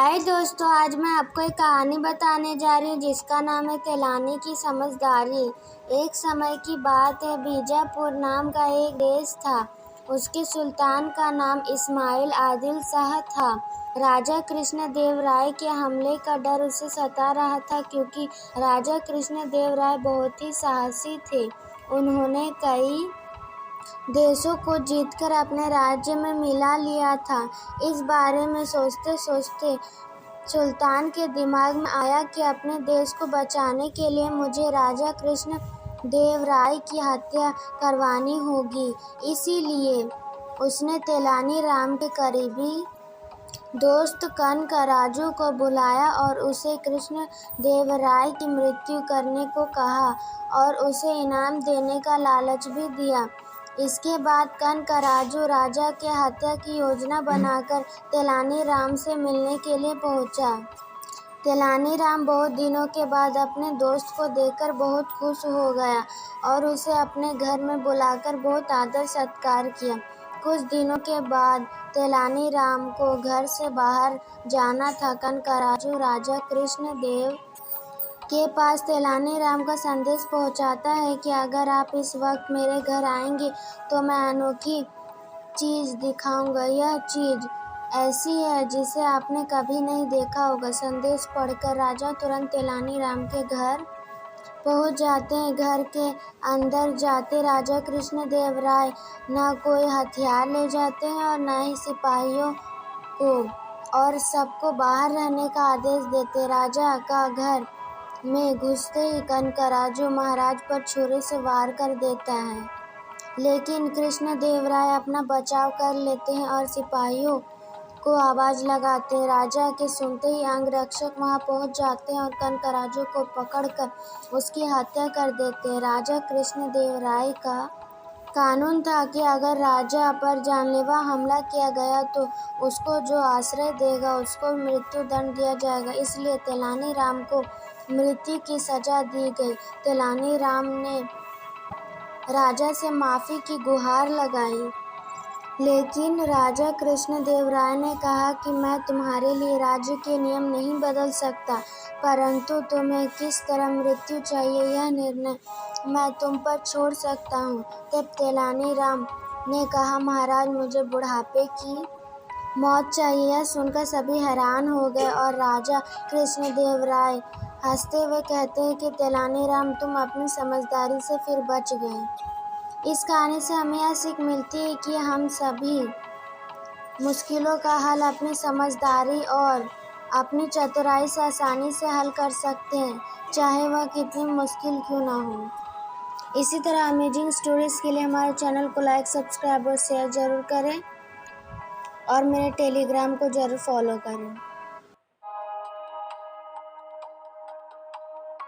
हाय दोस्तों, आज मैं आपको एक कहानी बताने जा रही हूँ जिसका नाम है तेलानी की समझदारी। एक समय की बात है, बीजापुर नाम का एक देश था। उसके सुल्तान का नाम इस्माइल आदिल शाह था। राजा कृष्णदेव राय के हमले का डर उसे सता रहा था क्योंकि राजा कृष्णदेव राय बहुत ही साहसी थे। उन्होंने कई देशों को जीतकर अपने राज्य में मिला लिया था। इस बारे में सोचते सोचते सुल्तान के दिमाग में आया कि अपने देश को बचाने के लिए मुझे राजा कृष्ण देव राय की हत्या करवानी होगी। इसीलिए उसने तेलानी राम के करीबी दोस्त कनकराजू को बुलाया और उसे कृष्ण देव राय की मृत्यु करने को कहा और उसे इनाम देने का लालच भी दिया। इसके बाद कनकराजू राजा के हत्या की योजना बनाकर तेलानी राम से मिलने के लिए पहुंचा। तेलानी राम बहुत दिनों के बाद अपने दोस्त को देखकर बहुत खुश हो गया और उसे अपने घर में बुलाकर बहुत आदर सत्कार किया। कुछ दिनों के बाद तेलानी राम को घर से बाहर जाना था। कनकराजू राजा कृष्णदेव के पास तेलानी राम का संदेश पहुंचाता है कि अगर आप इस वक्त मेरे घर आएंगे तो मैं अनोखी चीज़ दिखाऊंगा। यह चीज़ ऐसी है जिसे आपने कभी नहीं देखा होगा। संदेश पढ़कर राजा तुरंत तेलानी राम के घर पहुंच जाते हैं। घर के अंदर जाते राजा कृष्णदेव राय न कोई हथियार ले जाते हैं और न ही सिपाहियों को, और सबको बाहर रहने का आदेश देते। राजा का घर में घुसते ही कनकराजू महाराज पर छुरे से वार कर देता है, लेकिन कृष्णदेव राय अपना बचाव कर लेते हैं और सिपाहियों को आवाज़ लगाते हैं। राजा के सुनते ही अंगरक्षक वहां पहुंच जाते हैं और कनकराजू को पकड़कर उसकी हत्या कर देते हैं। राजा कृष्णदेव राय का कानून था कि अगर राजा पर जानलेवा हमला किया गया तो उसको जो आश्रय देगा उसको मृत्यु दंड दिया जाएगा। इसलिए तेलानी राम को मृत्यु की सजा दी गई। तेलानी राम ने राजा से माफ़ी की गुहार लगाई, लेकिन राजा कृष्णदेव राय ने कहा कि मैं तुम्हारे लिए राज्य के नियम नहीं बदल सकता, परंतु तुम्हें किस तरह मृत्यु चाहिए यह निर्णय मैं तुम पर छोड़ सकता हूँ। तब तेलानी राम ने कहा, महाराज मुझे बुढ़ापे की मौत चाहिए। यह सुनकर सभी हैरान हो गए और राजा कृष्णदेव राय हंसते हुए कहते हैं कि तेलानी राम तुम अपनी समझदारी से फिर बच गए। इस कहानी से हमें यह सीख मिलती है कि हम सभी मुश्किलों का हल अपनी समझदारी और अपनी चतुराई से आसानी से हल कर सकते हैं, चाहे वह कितनी मुश्किल क्यों ना हो। इसी तरह अमेजिंग स्टोरीज़ के लिए हमारे चैनल को लाइक, सब्सक्राइब और शेयर ज़रूर करें और मेरे टेलीग्राम को ज़रूर फॉलो करें।